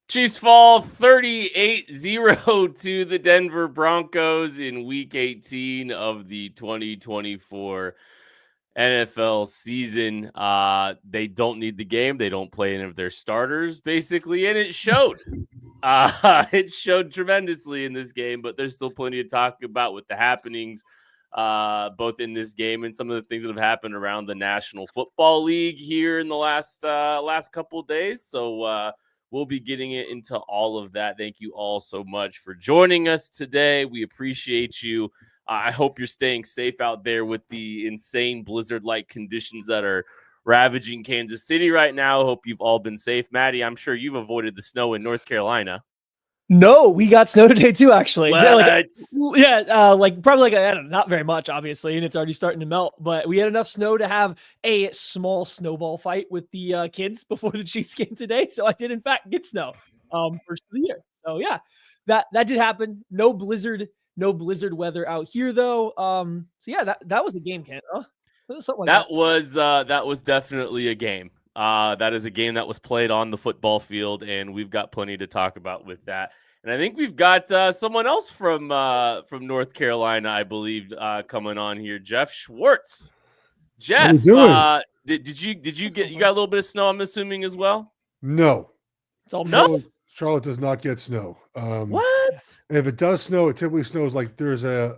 Chiefs fall 38-0 to the Denver Broncos in Week 18 of the 2024 NFL season. They don't need the game. They don't play any of their starters, basically, and it showed. It showed tremendously in this game, but there's still plenty to talk about with the happenings, both in this game and some of the things that have happened around the National Football League here in the last couple of days. So we'll be getting into all of that. Thank you all so much for joining us today. We appreciate you. I hope you're staying safe out there with the insane blizzard-like conditions that are ravaging Kansas City right now. Hope you've all been safe. Maddie, I'm sure you've avoided the snow in North Carolina. No, we got snow today too, actually. What? Probably I don't know, not very much, obviously, and it's already starting to melt. But we had enough snow to have a small snowball fight with the kids before the Chiefs game today. So I did, in fact, get snow first of the year. So yeah, that did happen. No blizzard weather out here though. So yeah, that was a game, Kent. Huh? That was definitely a game. That is a game that was played on the football field, and we've got plenty to talk about with that. And I think we've got someone else from North Carolina, I believe, coming on here. Geoff Schwartz. Geoff, did you get a little bit of snow? I'm assuming as well. No, it's all Charlotte does not get snow. What? If it does snow, it typically snows like there's a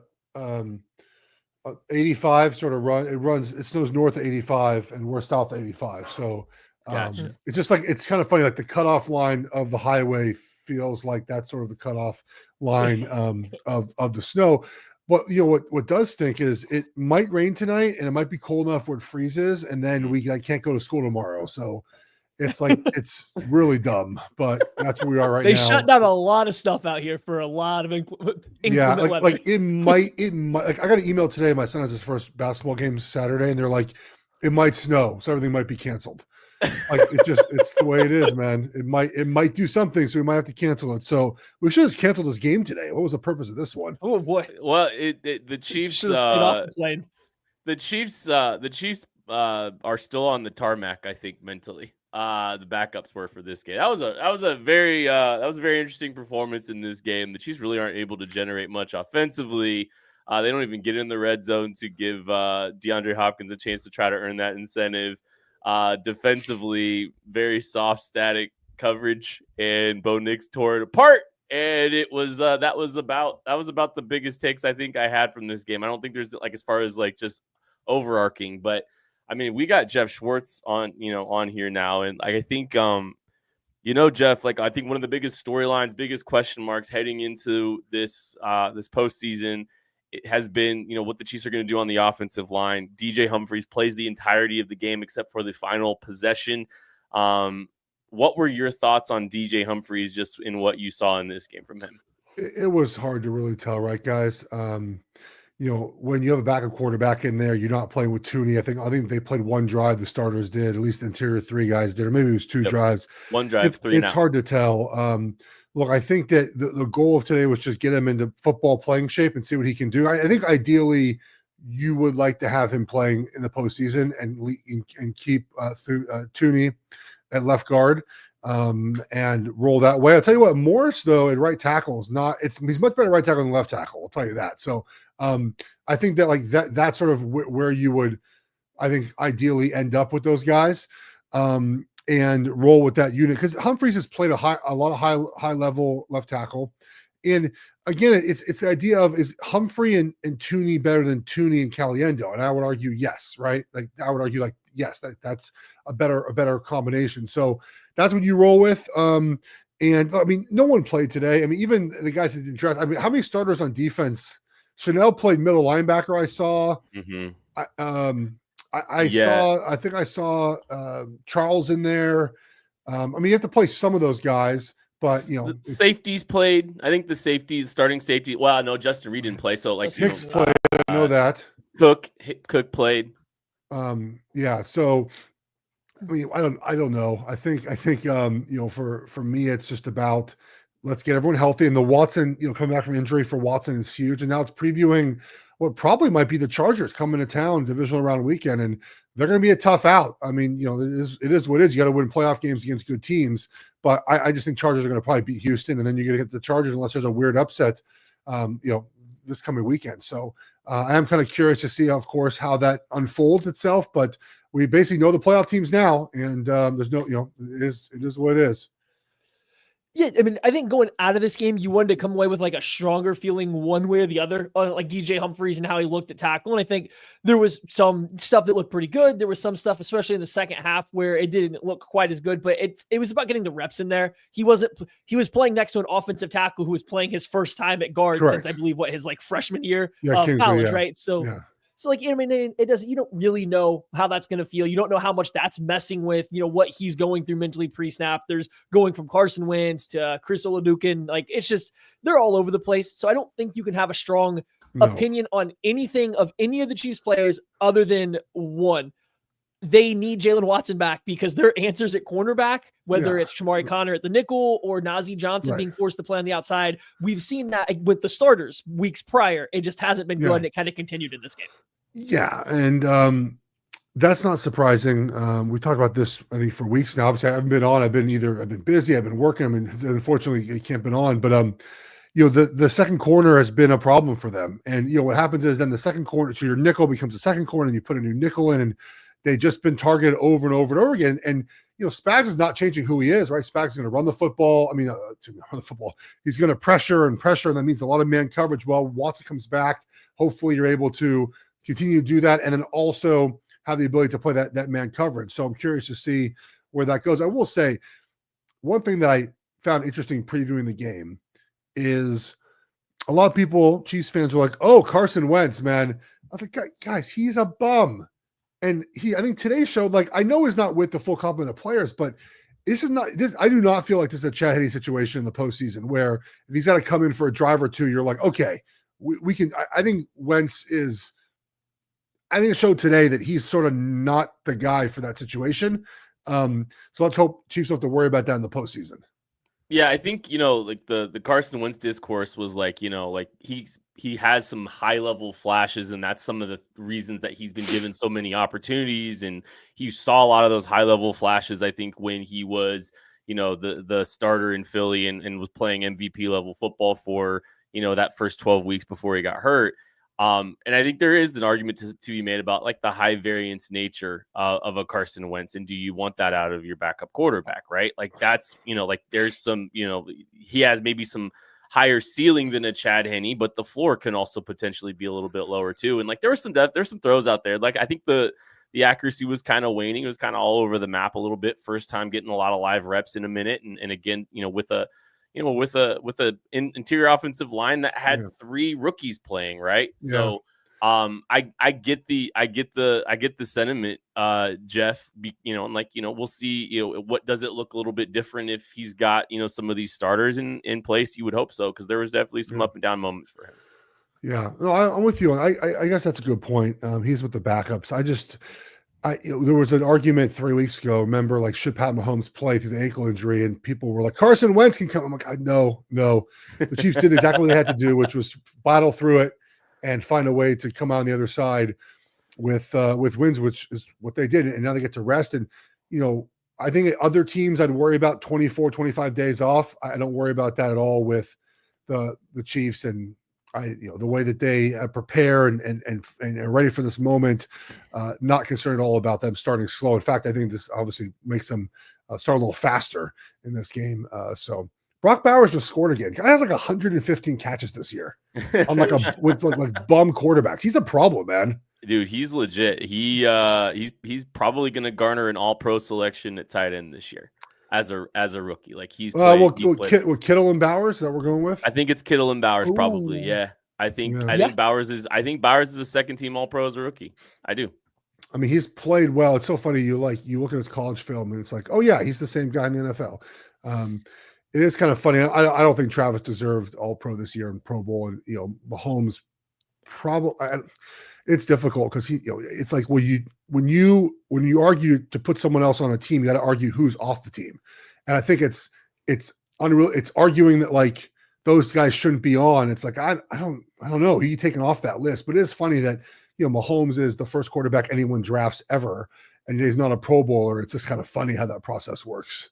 85 sort of run. It snows north of 85, and we're south of 85. So Gotcha. it's just like, it's kind of funny. Like the cutoff line of the highway feels like that's sort of the cutoff line of the snow. But what does stink is it might rain tonight, and it might be cold enough where it freezes, and then we can't go to school tomorrow. So it's like, it's really dumb, but that's where we are right now. They shut down a lot of stuff out here for a lot of inclement weather. Like it might, like I got an email today. My son has his first basketball game Saturday, and they're like, it might snow, so everything might be canceled. Like it's the way it is, man. It might do something, so we might have to cancel it. So we should have canceled this game today. What was the purpose of this one? Oh boy. Well, the Chiefs the Chiefs are still on the tarmac, I think, mentally. The backups were for this game. That was a very interesting performance in this game. The Chiefs really aren't able to generate much offensively. They don't even get in the red zone to give DeAndre Hopkins a chance to try to earn that incentive. Defensively, very soft, static coverage, and Bo Nix tore it apart. And it was that was about the biggest takes I think I had from this game. I don't think there's as far as just overarching, but I mean, we got Geoff Schwartz on here now, and I think Geoff, I think one of the biggest storylines, biggest question marks heading into this postseason, it has been what the Chiefs are going to do on the offensive line. DJ Humphries plays the entirety of the game except for the final possession. What were your thoughts on DJ Humphries just in what you saw in this game from him? It was hard to really tell, right, guys? When you have a backup quarterback in there, you're not playing with Tooney. I think they played one drive. The starters did, at least the interior three guys did, or maybe it was two drives. One drive, three. It's hard to tell. Look, I think that the goal of today was just get him into football playing shape and see what he can do. I think ideally you would like to have him playing in the postseason and keep Tooney at left guard and roll that way. I'll tell you what, Morris though at right tackle he's much better right tackle than left tackle. I'll tell you that. So I think that that's sort of where you would, I think, ideally end up with those guys. And roll with that unit, because Humphries has played a lot of high level left tackle, and again, it's the idea of, is Humphrey and Tooney better than Tooney and Caliendo? And I would argue yes, right? Yes, that's a better combination. So that's what you roll with. And I mean, no one played today. I mean, even the guys that didn't dress. I mean, how many starters on defense? Chanel played middle linebacker. I saw. Mm-hmm. I think I saw Charles in there. I mean, you have to play some of those guys, but the safeties played. I think the starting safety. Well, no, Justin Reed didn't play. So Hicks played. I know that. Cook played. Yeah. So I mean, I don't know. I think for me, it's just about, let's get everyone healthy, and the Watson, coming back from injury for Watson is huge. And now it's previewing what probably might be the Chargers coming to town divisional round weekend, and they're going to be a tough out. I mean, it is what it is. You got to win playoff games against good teams, but I just think Chargers are going to probably beat Houston, and then you're going to get the Chargers unless there's a weird upset, this coming weekend. So I am kind of curious to see, of course, how that unfolds itself, but we basically know the playoff teams now, and there's no, it is what it is. Yeah, I mean, I think going out of this game, you wanted to come away with like a stronger feeling one way or the other on like DJ Humphries and how he looked at tackle. And I think there was some stuff that looked pretty good. There was some stuff, especially in the second half, where it didn't look quite as good, but it was about getting the reps in there. He was playing next to an offensive tackle who was playing his first time at guard since I believe his like freshman year of college, right? So So like, I mean, it doesn't, you don't really know how that's going to feel. You don't know how much that's messing with, what he's going through mentally pre-snap. There's going from Carson Wentz to Chris Oladukin. Like, it's just, they're all over the place. So I don't think you can have a strong opinion on anything of any of the Chiefs players other than one. They need Jalen Watson back because their answers at cornerback, whether it's Shamari Connor at the nickel or Najee Johnson being forced to play on the outside, we've seen that with the starters weeks prior. It just hasn't been good, and it kind of continued in this game. Yeah, and that's not surprising. We talked about this, I think, for weeks now. Obviously, I haven't been on. I've been busy. I've been working. I mean, unfortunately, I can't been on. But the second corner has been a problem for them. And what happens is then the second corner, so your nickel becomes a second corner, and you put a new nickel in, and they've just been targeted over and over and over again. And Spags is not changing who he is, right? Spags is going to run the football. I mean, run the football. He's going to pressure, and that means a lot of man coverage. Well, Watson comes back. Hopefully, you're able to continue to do that, and then also have the ability to play that man coverage. So I'm curious to see where that goes. I will say one thing that I found interesting previewing the game is a lot of people, Chiefs fans, were like, "Oh, Carson Wentz, man." I was like, guys, he's a bum. And I think today showed, like, I know he's not with the full complement of players, but this is not this. I do not feel like this is a Chad Henne situation in the postseason where if he's got to come in for a drive or two, you're like, okay, we can. I think Wentz is. I think it showed today that he's sort of not the guy for that situation. So let's hope Chiefs don't have to worry about that in the postseason. Yeah, I think, like the Carson Wentz discourse was like, like he has some high level flashes, and that's some of the reasons that he's been given so many opportunities. And he saw a lot of those high level flashes, I think, when he was, the starter in Philly and was playing MVP level football for, that first 12 weeks before he got hurt. And I think there is an argument to be made about like the high variance nature of a Carson Wentz. And do you want that out of your backup quarterback, right? Like that's, like there's some, he has maybe some higher ceiling than a Chad Henne, but the floor can also potentially be a little bit lower too. And like there's some throws out there. Like I think the accuracy was kind of waning. It was kind of all over the map a little bit. First time getting a lot of live reps in a minute. And again, with a interior offensive line that had three rookies playing, right? Yeah. So I get the sentiment, Geoff, and like, we'll see, what does it look a little bit different if he's got, some of these starters in place. You would hope so, because there was definitely some up and down moments for him. Yeah, no, I'm with you. I guess that's a good point. He's with the backups. There was an argument 3 weeks ago. Remember, like, should Pat Mahomes play through the ankle injury? And people were like, Carson Wentz can come. I'm like, no. The Chiefs did exactly what they had to do, which was battle through it and find a way to come out on the other side with wins, which is what they did. And now they get to rest. And, I think other teams I'd worry about 24, 25 days off. I don't worry about that at all with the Chiefs. And the way that they prepare and are ready for this moment, not concerned at all about them starting slow. In fact, I think this obviously makes them start a little faster in this game. So Brock Bowers just scored again. Guy has like 115 catches this year on with bum quarterbacks. He's a problem, man. Dude, he's legit. He's probably going to garner an All-Pro selection at tight end this year. As a rookie, like he's played, Kittle and Bowers that we're going with. I think it's Kittle and Bowers probably. Yeah, I think Bowers is a second team All Pro as a rookie. I do. I mean, he's played well. It's so funny. You look at his college film and it's like, oh yeah, he's the same guy in the NFL. It is kind of funny. I don't think Travis deserved All Pro this year in Pro Bowl, and Mahomes probably. It's difficult because it's like when you argue to put someone else on a team, you got to argue who's off the team. And I think it's unreal. It's arguing that like those guys shouldn't be on. It's like, I don't know. He taken off that list, but it is funny that, Mahomes is the first quarterback anyone drafts ever, and he's not a Pro Bowler. It's just kind of funny how that process works.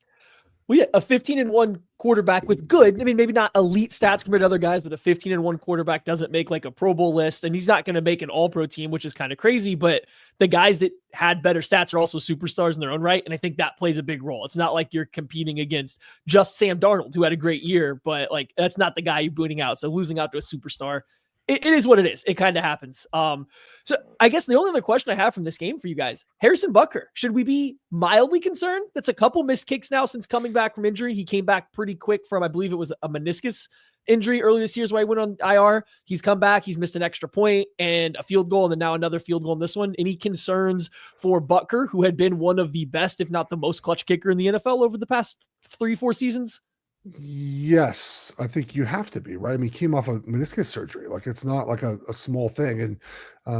Well, yeah, a 15-1 quarterback with good, I mean, maybe not elite stats compared to other guys, but a 15-1 quarterback doesn't make like a Pro Bowl list, and he's not going to make an all-pro team, which is kind of crazy, but the guys that had better stats are also superstars in their own right, and I think that plays a big role. It's not like you're competing against just Sam Darnold, who had a great year, but like that's not the guy you're booting out, so losing out to a superstar, it is what it is. It kind of happens. So I guess the only other question I have from this game for you guys, Harrison Butker, should we be mildly concerned? That's a couple missed kicks now since coming back from injury. He came back pretty quick from, I believe it was a meniscus injury earlier this year is why he went on IR. He's come back. He's missed an extra point and a field goal, and then now another field goal in this one. Any concerns for Butker, who had been one of the best, if not the most clutch kicker in the NFL over the past 3-4 seasons? Yes, I think you have to be, right? I mean, he came off a meniscus surgery. Like, it's not like a small thing. And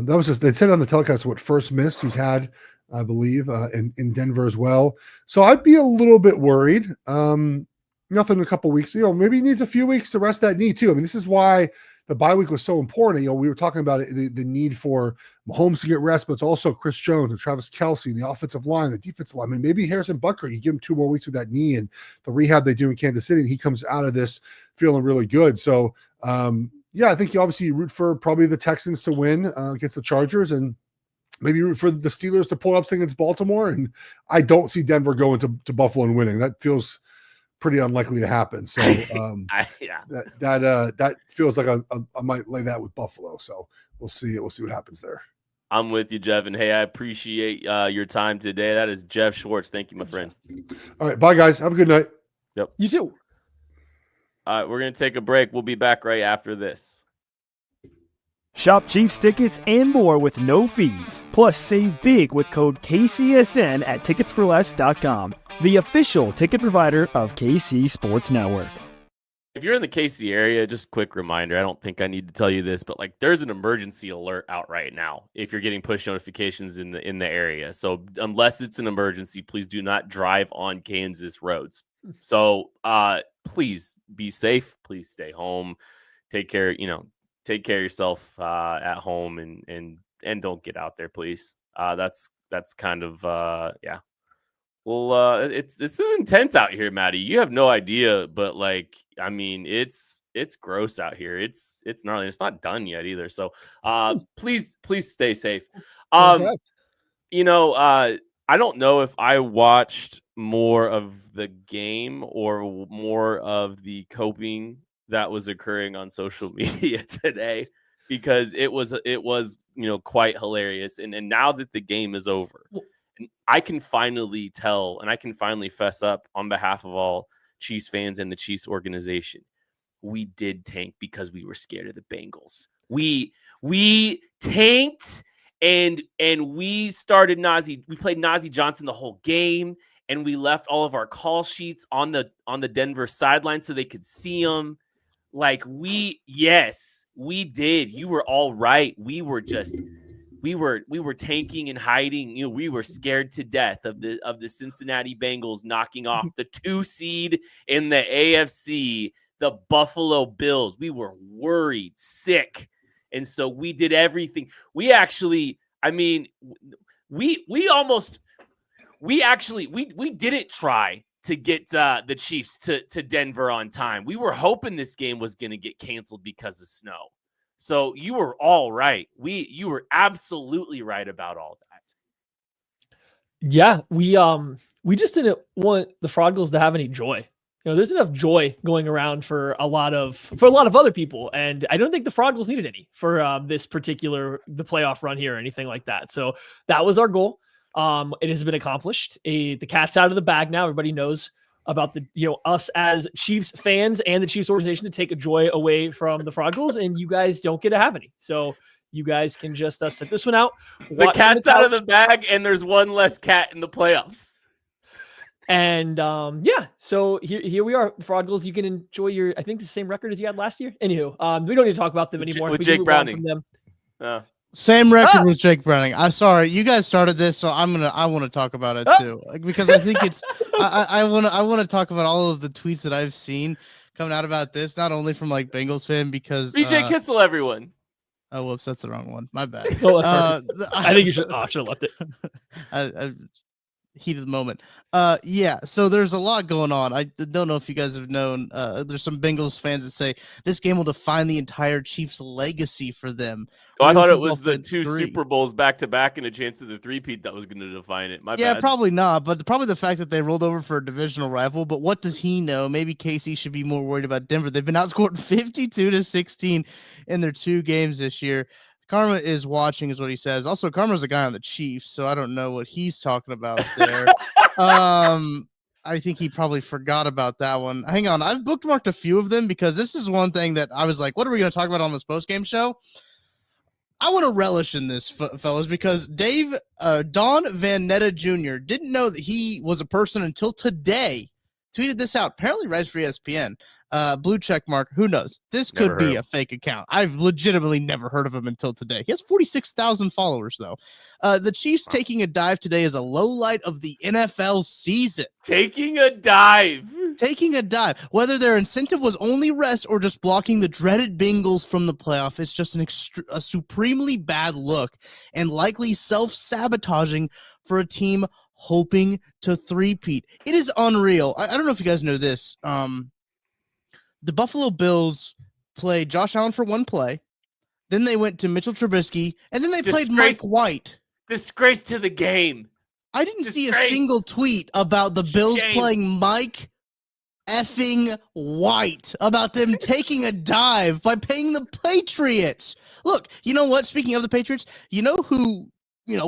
that was just, they said on the telecast what first miss he's had, I believe, in Denver as well. So I'd be a little bit worried. Nothing in a couple of weeks. Maybe he needs a few weeks to rest that knee too. I mean, this is why the bye week was so important. We were talking about it, the need for Mahomes to get rest, but it's also Chris Jones and Travis Kelce, the offensive line, the defensive line. I mean, maybe Harrison Butker, you give him 2 more weeks with that knee and the rehab they do in Kansas City, and he comes out of this feeling really good. So, I think you obviously root for probably the Texans to win against the Chargers, and maybe root for the Steelers to pull up against Baltimore. And I don't see Denver going to Buffalo and winning. That feels pretty unlikely to happen. So that feels like I might lay that with Buffalo. So we'll see. We'll see what happens there. I'm with you, Geoff. And hey, I appreciate your time today. That is Geoff Schwartz. Thank you, my friend. All right. Bye, guys. Have a good night. Yep. You too. All right. We're going to take a break. We'll be back right after this. Shop Chiefs tickets and more with no fees. Plus, save big with code KCSN at ticketsforless.com, the official ticket provider of KC Sports Network. If you're in the KC area, just a quick reminder, I don't think I need to tell you this, but there's an emergency alert out right now if you're getting push notifications in the area. So unless it's an emergency, please do not drive on Kansas roads. So please be safe. Please stay home. Take care of yourself at home and don't get out there, please. That's kind of Well, this is intense out here, Maddie. You have no idea, but it's gross out here. It's gnarly. It's not done yet either. So please stay safe. I don't know if I watched more of the game or more of the coping that was occurring on social media today, because it was quite hilarious. And now that the game is over, I can finally tell, and I can finally fess up on behalf of all Chiefs fans and the Chiefs organization. We did tank because we were scared of the Bengals. We tanked and we started Najee. We played Najee Johnson the whole game, and we left all of our call sheets on the Denver sideline so they could see them. We did. You were all right. We were tanking and hiding. We were scared to death of the Cincinnati Bengals knocking off the 2 seed in the AFC, the Buffalo Bills. We were worried, sick. And so we did everything. We didn't try to get the Chiefs to Denver on time. We were hoping this game was going to get canceled because of snow. So you were all right. You were absolutely right about all that. Yeah, we just didn't want the Frogles to have any joy. There's enough joy going around for a lot of other people, and I don't think the Frogles needed any for the playoff run here or anything like that. So that was our goal. It has been accomplished. The cat's out of the bag now. Everybody knows about us as Chiefs fans and the Chiefs organization to take a joy away from the Frogles, and you guys don't get to have any. So you guys can just set this one out. The cat's out of the bag, and there's one less cat in the playoffs. And so here we are, Frogles. You can enjoy I think the same record as you had last year. Anywho, we don't need to talk about them anymore. With Jake Browning. From them. Same record with Jake Browning. I'm sorry, you guys started this, so I want to talk about it too, because I think it's I want to talk about all of the tweets that I've seen, coming out about this, not only from like Bengals fan because BJ Kissel, everyone. Oh, whoops, that's the wrong one. My bad. Oh, that's perfect. I think you should. Oh, I should have left it. I heat of the moment. Yeah. So there's a lot going on. I don't know if you guys have known. There's some Bengals fans that say this game will define the entire Chiefs' legacy for them. Oh, I thought it was the 2 Super Bowls back to back and a chance of the three-peat that was going to define it. My bad. Probably not, but probably the fact that they rolled over for a divisional rival. But what does he know? Maybe KC should be more worried about Denver. They've been outscored 52-16 in their 2 games this year. Karma is watching, is what he says. Also, Karma's a guy on the Chiefs, so I don't know what he's talking about there. I think he probably forgot about that one. Hang on, I've bookmarked a few of them because this is one thing that I was like, what are we going to talk about on this postgame show? I want to relish in this, fellas, because Don Van Netta Jr. didn't know that he was a person until today. Tweeted this out. Apparently, writes for ESPN. Blue check mark. Who knows? This could be a fake account. I've legitimately never heard of him until today. He has 46,000 followers, though. The Chiefs taking a dive today is a low light of the NFL season. Taking a dive. Whether their incentive was only rest or just blocking the dreaded Bengals from the playoff, it's just a supremely bad look and likely self-sabotaging for a team hoping to three-peat. It is unreal. I don't know if you guys know this. The Buffalo Bills played Josh Allen for one play. Then they went to Mitchell Trubisky, and then they played Mike White. Disgrace to the game. I didn't see a single tweet about the Bills playing Mike effing White, about them taking a dive by paying the Patriots. Look, you know what? Speaking of the Patriots, you know who,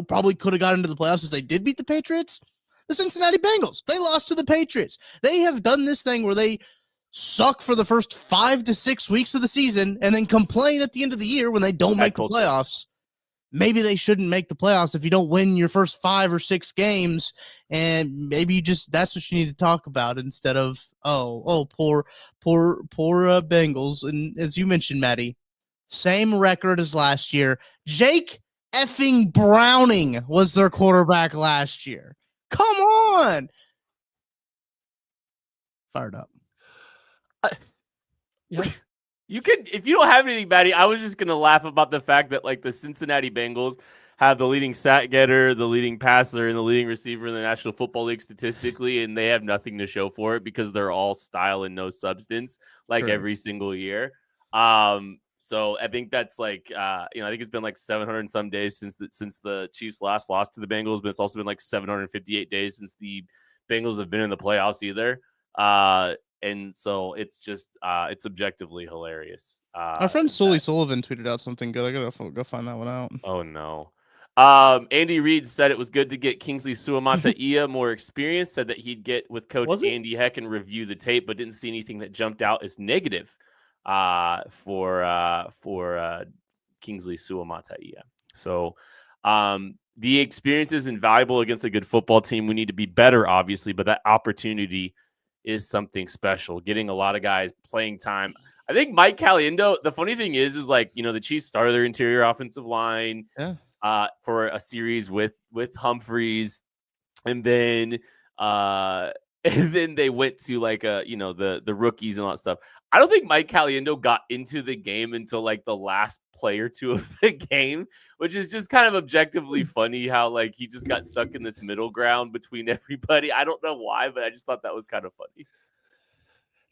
probably could have got into the playoffs if they did beat the Patriots? The Cincinnati Bengals. They lost to the Patriots. They have done this thing where they suck for the first 5 to 6 weeks of the season and then complain at the end of the year when they don't make the playoffs. Maybe they shouldn't make the playoffs if you don't win your first 5 or 6 games, and maybe that's what you need to talk about instead of poor Bengals. And as you mentioned, Maddie, same record as last year. Jake effing Browning was their quarterback last year. Come on, fired up. Yeah. You could, if you don't have anything, Maddie, I was just going to laugh about the fact that like the Cincinnati Bengals have the leading sack getter, the leading passer, and the leading receiver in the National Football League statistically, and they have nothing to show for it because they're all style and no substance like every single year. So I think that's like, I think it's been like 700 and some days since the Chiefs last lost to the Bengals, but it's also been like 758 days since the Bengals have been in the playoffs either. And so it's just, it's objectively hilarious. My friend Sully Sullivan tweeted out something good. I gotta go find that one out. Oh no. Andy Reid said it was good to get Kingsley Suamataia more experience. Said that he'd get with Coach Andy Heck and review the tape, but didn't see anything that jumped out as negative for Kingsley Suamataia. So the experience is invaluable against a good football team. We need to be better, obviously, but that opportunity is something special. Getting a lot of guys playing time. I think Mike Caliendo, the funny thing is like, the Chiefs started their interior offensive line for a series with Humphreys. And then they went to like, the rookies and all that stuff. I don't think Mike Caliendo got into the game until like the last play or two of the game, which is just kind of objectively funny how like he just got stuck in this middle ground between everybody. I don't know why, but I just thought that was kind of funny.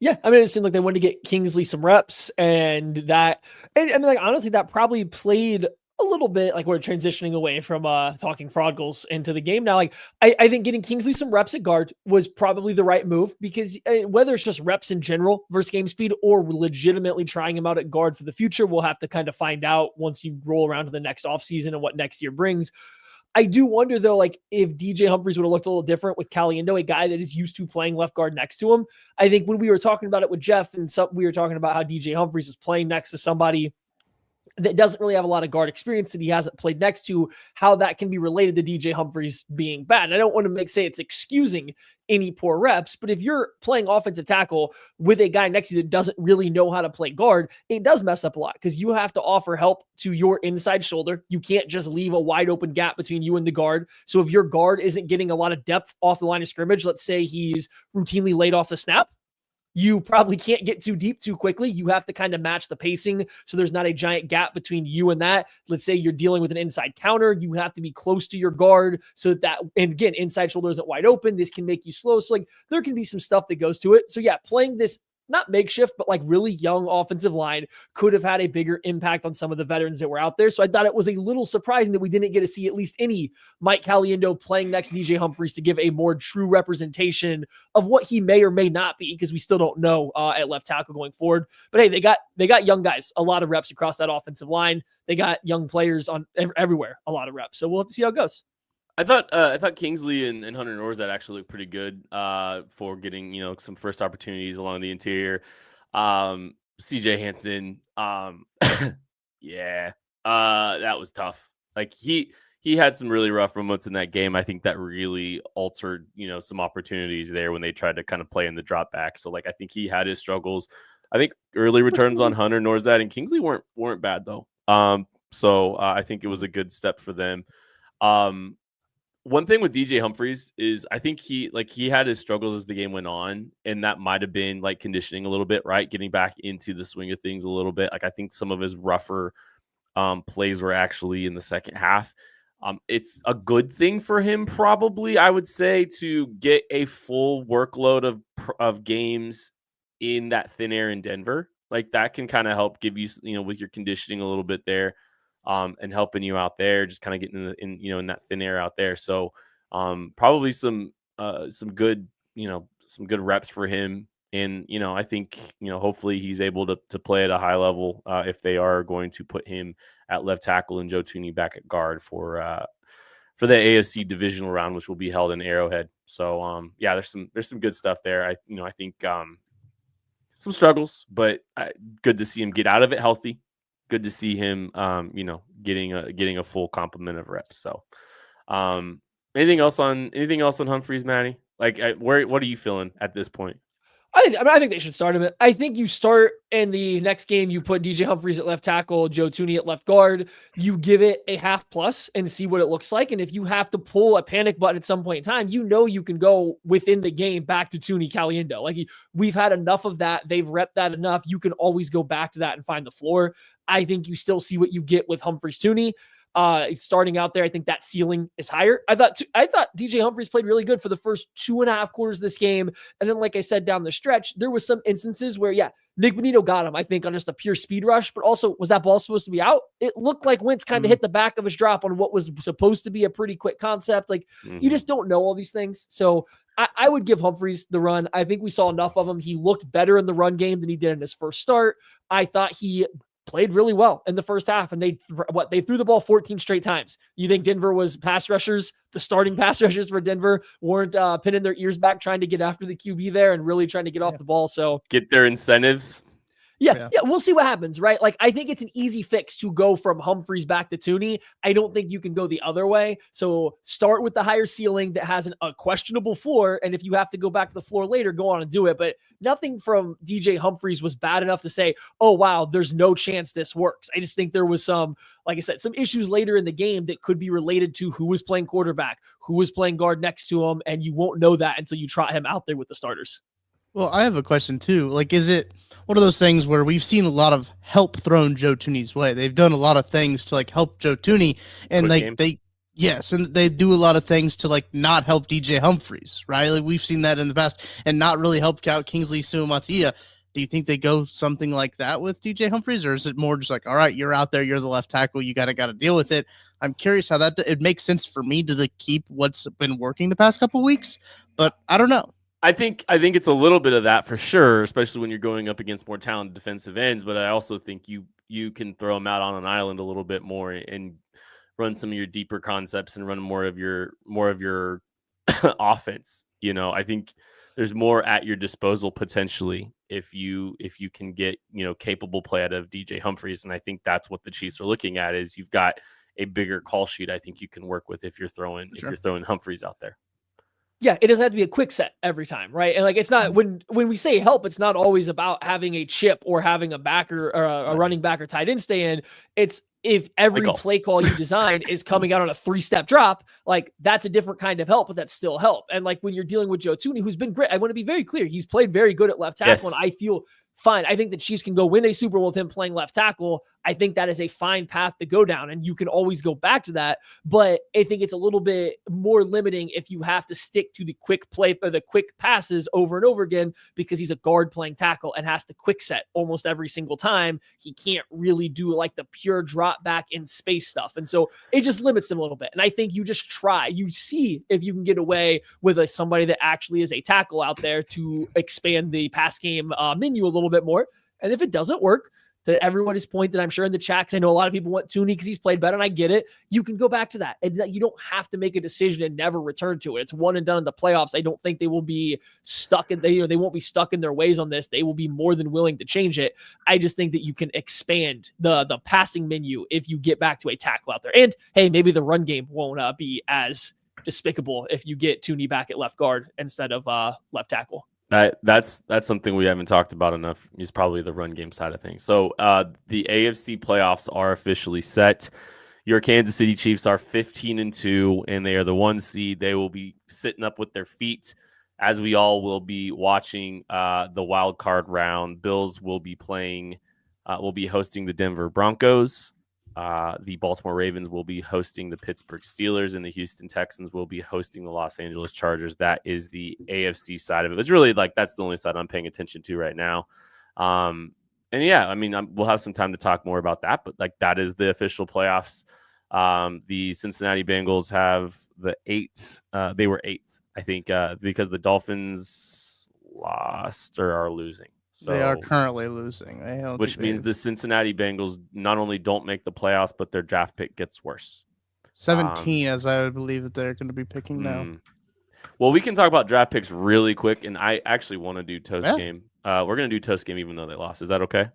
Yeah, I mean, it seemed like they wanted to get Kingsley some reps, and honestly, that probably played a little bit like we're transitioning away from talking fraud goals into the game now. Like I think getting Kingsley some reps at guard was probably the right move because whether it's just reps in general versus game speed or legitimately trying him out at guard for the future, we'll have to kind of find out once you roll around to the next offseason and what next year brings. I do wonder though, like if DJ Humphries would have looked a little different with Caliendo, a guy that is used to playing left guard next to him. I think when we were talking about it with Geoff and we were talking about how DJ Humphries was playing next to somebody that doesn't really have a lot of guard experience that he hasn't played next to, how that can be related to DJ Humphries being bad. And I don't want to say it's excusing any poor reps, but if you're playing offensive tackle with a guy next to you that doesn't really know how to play guard, it does mess up a lot because you have to offer help to your inside shoulder. You can't just leave a wide open gap between you and the guard. So if your guard isn't getting a lot of depth off the line of scrimmage, let's say he's routinely laid off the snap, you probably can't get too deep too quickly. You have to kind of match the pacing so there's not a giant gap between you and that. Let's say you're dealing with an inside counter. You have to be close to your guard so that, and again, inside shoulder isn't wide open. This can make you slow. So like there can be some stuff that goes to it. So yeah, playing this not makeshift, but like really young offensive line could have had a bigger impact on some of the veterans that were out there. So I thought it was a little surprising that we didn't get to see at least any Mike Caliendo playing next to DJ Humphries to give a more true representation of what he may or may not be, because we still don't know at left tackle going forward. But hey, they got young guys, a lot of reps across that offensive line. They got young players on everywhere, a lot of reps. So we'll have to see how it goes. I thought Kingsley and Hunter Norzad actually looked pretty good for getting, some first opportunities along the interior. CJ Hansen, yeah, that was tough. Like he had some really rough moments in that game. I think that really altered, some opportunities there when they tried to kind of play in the drop back. So like I think he had his struggles. I think early returns on Hunter Norzad and Kingsley weren't bad though. So I think it was a good step for them. One thing with DJ Humphries is I think he had his struggles as the game went on, and that might have been like conditioning a little bit, right? Getting back into the swing of things a little bit. Like I think some of his rougher plays were actually in the second half. It's a good thing for him, probably, I would say, to get a full workload of games in that thin air in Denver. Like that can kind of help give you, with your conditioning a little bit there. And helping you out there, just kind of getting in that thin air out there. So probably some good reps for him. And, I think, hopefully he's able to play at a high level if they are going to put him at left tackle and Joe Thuney back at guard for the AFC divisional round, which will be held in Arrowhead. So yeah, there's some good stuff there. I think some struggles, but good to see him get out of it healthy. Good to see him, getting a full complement of reps. So, anything else on Humphries, Maddie? Like, what are you feeling at this point? I think they should start him. I think you start in the next game, you put DJ Humphries at left tackle, Joe Thuney at left guard. You give it a half plus and see what it looks like. And if you have to pull a panic button at some point in time, you can go within the game back to Thuney Caliendo. Like we've had enough of that. They've repped that enough. You can always go back to that and find the floor. I think you still see what you get with Humphries Thuney. Starting out there, I think that ceiling is higher. I thought DJ Humphries played really good for the first 2.5 quarters of this game. And then, like I said, down the stretch, there was some instances where, Nick Bonito got him, I think, on just a pure speed rush, but also was that ball supposed to be out? It looked like Wentz kind of hit the back of his drop on what was supposed to be a pretty quick concept. Like you just don't know all these things. So I would give Humphries the run. I think we saw enough of him. He looked better in the run game than he did in his first start. I thought he played really well in the first half, and they threw the ball 14 straight times. You think Denver was pass rushers? The starting pass rushers for Denver weren't pinning their ears back trying to get after the QB there and really trying to get off the ball. So get their incentives. Yeah, we'll see what happens, right? Like, I think it's an easy fix to go from Humphries back to Thuney. I don't think you can go the other way. So start with the higher ceiling that has a questionable floor, and if you have to go back to the floor later, go on and do it. But nothing from DJ Humphries was bad enough to say, oh, wow, there's no chance this works. I just think there was some, like I said, some issues later in the game that could be related to who was playing quarterback, who was playing guard next to him, and you won't know that until you trot him out there with the starters. Well, I have a question too. Like, is it one of those things where we've seen a lot of help thrown Joe Thuney's way? They've done a lot of things to like help Joe Thuney, and and they do a lot of things to like not help DJ Humphries, right? Like we've seen that in the past, and not really helped out Kingsley Suamataia. Do you think they go something like that with DJ Humphries, or is it more just like, all right, you're out there, you're the left tackle, you got to deal with it? I'm curious how it makes sense for me to keep what's been working the past couple weeks, but I don't know. I think it's a little bit of that for sure, especially when you're going up against more talented defensive ends. But I also think you can throw them out on an island a little bit more and run some of your deeper concepts and run more of your offense. I think there's more at your disposal potentially if you can get capable play out of DJ Humphries, and I think that's what the Chiefs are looking at is you've got a bigger call sheet. I think you can work with if you're throwing Humphries out there. Yeah, it doesn't have to be a quick set every time, right? And like it's not when we say help, it's not always about having a chip or having a backer or a running back or tight end stay in. It's if every Michael. play call you design is coming out on a 3-step drop, like that's a different kind of help, but that's still help. And like when you're dealing with Joe Thuney, who's been great, I want to be very clear. He's played very good at left tackle, Yes. and I feel fine. I think the Chiefs can go win a Super Bowl with him playing left tackle. I think that is a fine path to go down, and you can always go back to that. But I think it's a little bit more limiting if you have to stick to the quick play or the quick passes over and over again, because he's a guard playing tackle and has to quick set almost every single time. He can't really do like the pure drop back in space stuff. And so it just limits him a little bit. And I think you just try, you see if you can get away with somebody that actually is a tackle out there to expand the pass game menu a little bit more. And if it doesn't work, to everyone's point that I'm sure in the chats, I know a lot of people want Thuney because he's played better, and I get it. You can go back to that, and you don't have to make a decision and never return to it. It's one and done in the playoffs. I don't think they will be stuck in they won't be stuck in their ways on this. They will be more than willing to change it. I just think that you can expand the passing menu if you get back to a tackle out there. And hey, maybe the run game won't be as despicable if you get Thuney back at left guard instead of left tackle. That's something we haven't talked about enough. Is probably the run game side of things. So the AFC playoffs are officially set. Your Kansas City Chiefs are 15-2, and they are the 1 seed. They will be sitting up with their feet, as we all will be watching the wild card round. Bills will be hosting the Denver Broncos. The Baltimore Ravens will be hosting the Pittsburgh Steelers, and the Houston Texans will be hosting the Los Angeles Chargers. That is the AFC side of it. It's really like that's the only side I'm paying attention to right now. And yeah, I mean, we'll have some time to talk more about that, but like that is the official playoffs. The Cincinnati Bengals have the 8th. They were 8th, I think, because the Dolphins lost or are losing. So, they are currently losing. Which means the Cincinnati Bengals not only don't make the playoffs, but their draft pick gets worse. 17, as I believe that they're going to be picking now. Well, we can talk about draft picks really quick, and I actually want to do toast game. We're going to do toast game even though they lost. Is that okay?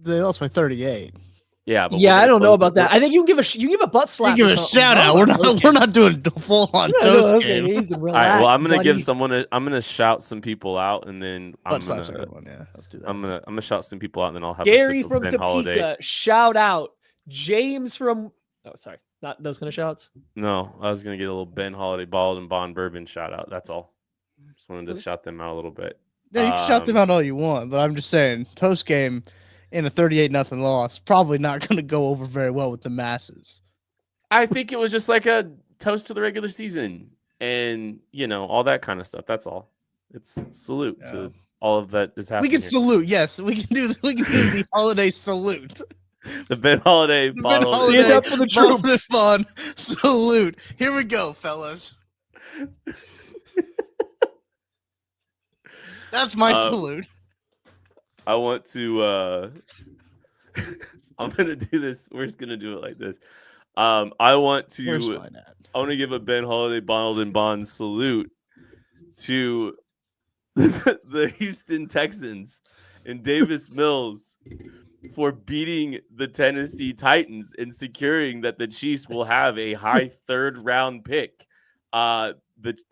They lost by 38. Yeah, but I don't know about that. I think you can give a butt slap. You give a shout out. We're not doing full on toast game. All right. Well, I'm gonna give someone. I'm gonna shout some people out, and then let's do that. I'm gonna shout some people out, and then I'll have Gary from Ben Holiday. Topeka. Shout out James from. Oh, sorry, not those kind of shouts. No, I was gonna get a little Ben Holiday Bald and Bond Bourbon shout out. That's all. Just wanted to shout them out a little bit. Yeah, you can shout them out all you want, but I'm just saying toast game. In a 38-0 loss, probably not going to go over very well with the masses. I think it was just like a toast to the regular season and, all that kind of stuff. That's all. It's salute to all of that is happening. We can salute. Yes, we can do the holiday salute. The Ben Holiday bottle. Stand up for the troops. Fun salute. Here we go, fellas. That's my salute. I want to I'm gonna do this. We're just gonna do it like this. I want to give a Ben Holiday Bottled and Bond salute to the Houston Texans and Davis Mills for beating the Tennessee Titans and securing that the Chiefs will have a high 3rd round pick. The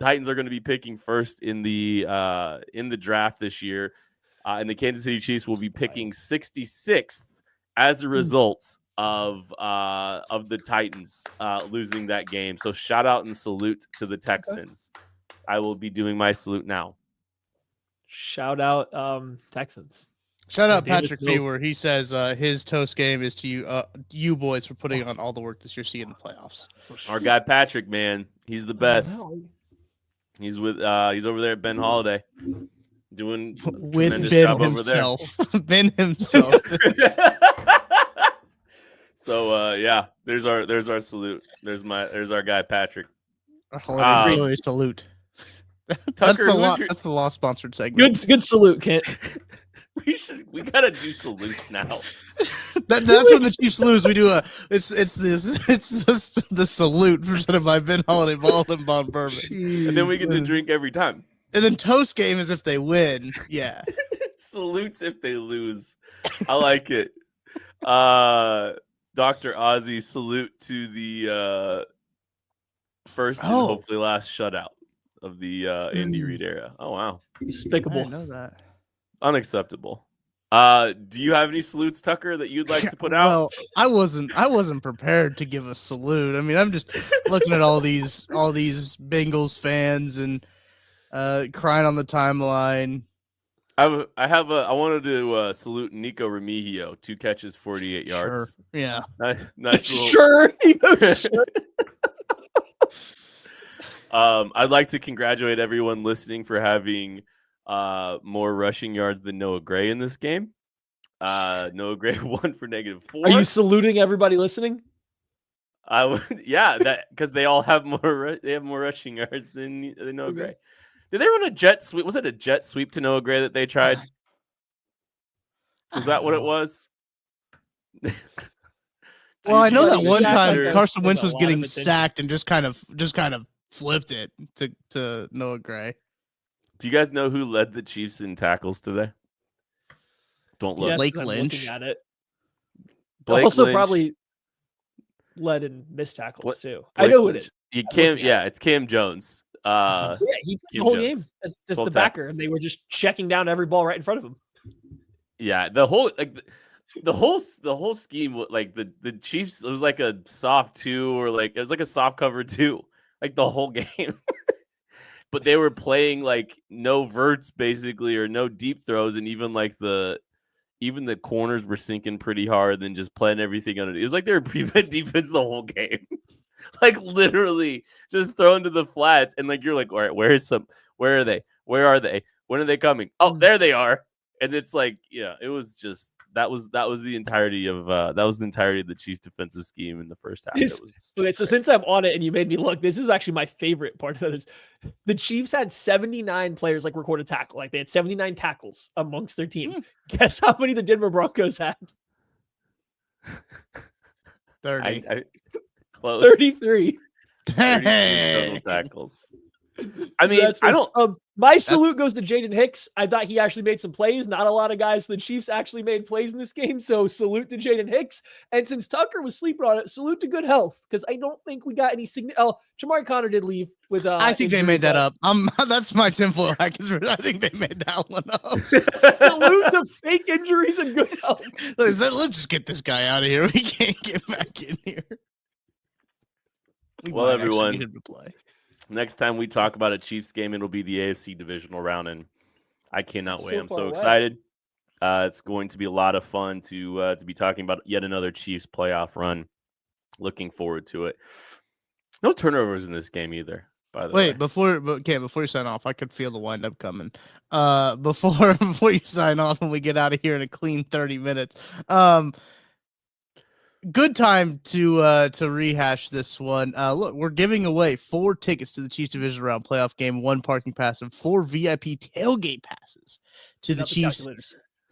Titans are going to be picking first in the draft this year. And the Kansas City Chiefs will be picking 66th as a result of the Titans losing that game. So shout out and salute to the Texans. I will be doing my salute now. Shout out Texans. Shout out Patrick Fewer. He says his toast game is to you boys for putting on all the work this year, seeing the playoffs. Our guy Patrick, man, he's the best. He's over there at Ben Holiday. Doing with Ben himself. Ben himself. So there's our salute. There's our guy Patrick. Salute. That's the law sponsored segment. Good salute, Kent. We gotta do salutes now. That's when the Chiefs lose. We do the salute presented by Ben Holiday Bald and Bond Bourbon. And then we get to drink every time. And then toast game is if they win. Yeah. Salutes if they lose. I like it. Dr. Ozzy, salute to the first and hopefully last shutout of the Andy Reid era. Oh, wow. Despicable. I didn't know that. Unacceptable. Do you have any salutes, Tucker, that you'd like to put out? Well, I wasn't prepared to give a salute. I mean, I'm just looking at all these Bengals fans and crying on the timeline. I wanted to salute Nico Remigio, 2 catches, 48 yards. Sure. Yeah. Nice little. Sure. Sure. I'd like to congratulate everyone listening for having more rushing yards than Noah Gray in this game. Noah Gray 1 for -4. Are you saluting everybody listening? Yeah, that because they all have more rushing yards than Noah Gray. Did they run a jet sweep? Was it a jet sweep to Noah Gray that they tried? Was that what it was? Well, I know that one Sack time like Carson there's Wentz a was lot getting of attention. sacked and just kind of flipped it to Noah Gray. Do you guys know who led the Chiefs in tackles today? Don't look. Yes, Blake I'm Lynch. looking at it. Blake Also, Lynch. probably led in missed tackles What- too. I Blake know who it Lynch. is. It's Cam Jones. Yeah, he played the Cam whole Jones. game as 12 the backer, tackles. and they were just checking down every ball right in front of him. Yeah, the whole scheme, like the Chiefs, it was like a soft 2 or like it was like a soft cover 2, like the whole game. But they were playing like no verts basically, or no deep throws, and even the corners were sinking pretty hard, and just playing everything under. It was like they were prevent defense the whole game. Like literally just thrown to the flats, and like you're like, all right, where are they? Where are they? When are they coming? Oh, there they are. And it's like, yeah, it was just that was the entirety of the Chiefs defensive scheme in the first half. It was Okay, so since I'm on it and you made me look, this is actually my favorite part of this. The Chiefs had 79 players like record a tackle. Like they had 79 tackles amongst their team. Guess how many the Denver Broncos had? 30. close. 33. 33 total tackles. I mean, That's I don't. My salute goes to Jaden Hicks. I thought he actually made some plays. Not a lot of guys for the Chiefs actually made plays in this game. So salute to Jaden Hicks. And since Tucker was sleeper on it, salute to good health. Because I don't think we got any Jamari Connor did leave with I think they injury, made that but up. That's my tinfoil hack. I think they made that one up. salute to fake injuries and good health. Let's just get this guy out of here. We can't get back in here. We Well, might actually everyone. need him to play. Next time we talk about a Chiefs game, it'll be the AFC divisional round, and I cannot wait. So I'm far so away. excited. It's going to be a lot of fun to be talking about yet another Chiefs playoff run. Looking forward to it. No turnovers in this game either, by the way. Wait, before you sign off, I could feel the wind up coming. Before you sign off and we get out of here in a clean 30 minutes. Good time to rehash this one. Look, we're giving away 4 tickets to the Chiefs division round playoff game, 1 parking pass, and 4 VIP tailgate passes to the Chiefs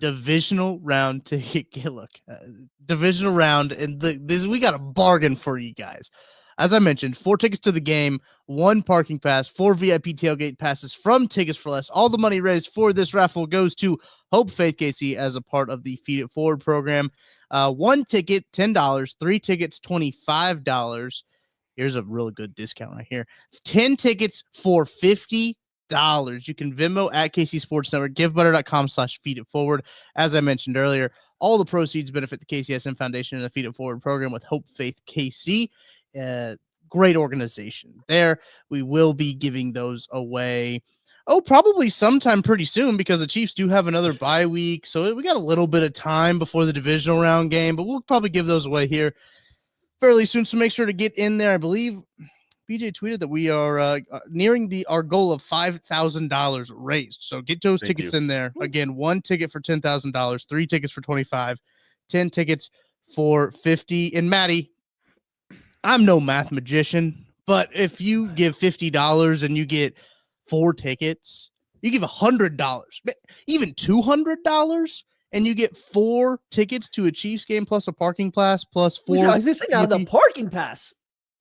divisional round ticket. Look, divisional round, and we got a bargain for you guys. As I mentioned, 4 tickets to the game, 1 parking pass, 4 VIP tailgate passes from Tickets for Less. All the money raised for this raffle goes to Hope Faith KC as a part of the Feed It Forward program. 1 ticket, $10, 3 tickets, $25. Here's a really good discount right here. 10 tickets for $50. You can Venmo at KC Sports Network, givebutter.com/Feed It Forward. As I mentioned earlier, all the proceeds benefit the KCSM Foundation and the Feed It Forward program with Hope Faith KC. Great organization there. We will be giving those away. Probably sometime pretty soon, because the Chiefs do have another bye week. So we got a little bit of time before the divisional round game, but we'll probably give those away here fairly soon. So make sure to get in there. I believe BJ tweeted that we are nearing our goal of $5,000 raised. So get those tickets in there. Again, 1 ticket for $10,000, 3 tickets for $25, 10 tickets for $50. And Maddie, I'm no math magician, but if you give $50 and you get 4 tickets, you give $100, even $200, and you get 4 tickets to a Chiefs game plus a parking pass plus 4. I was missing out on the parking pass.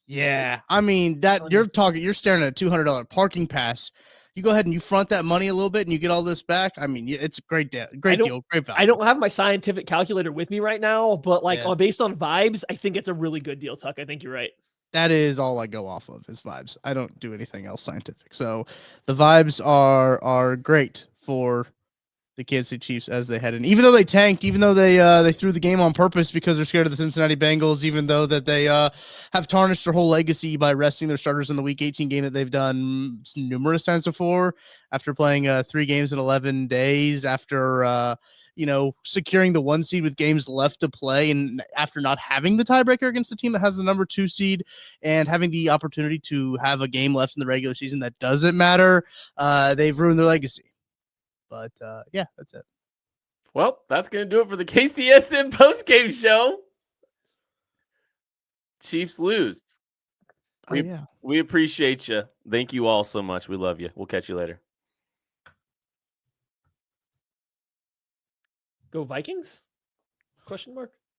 Yeah, I mean you're staring at a $200 parking pass. You go ahead and you front that money a little bit and you get all this back. I mean, it's a great deal, great value. I don't have my scientific calculator with me right now, but based on vibes, I think it's a really good deal, Tuck. I think you're right. That is all I go off of is vibes. I don't do anything else scientific. So the vibes are great for the Kansas City Chiefs as they head in. Even though they tanked, even though they threw the game on purpose because they're scared of the Cincinnati Bengals, even though that they have tarnished their whole legacy by resting their starters in the Week 18 game that they've done numerous times before, after playing 3 games in 11 days, after securing the 1 seed with games left to play, and after not having the tiebreaker against the team that has the number 2 seed, and having the opportunity to have a game left in the regular season that doesn't matter, they've ruined their legacy. But yeah, that's it. Well, that's going to do it for the KCSN postgame show. Chiefs lose. We appreciate you. Thank you all so much. We love you. We'll catch you later. Go Vikings? Question mark.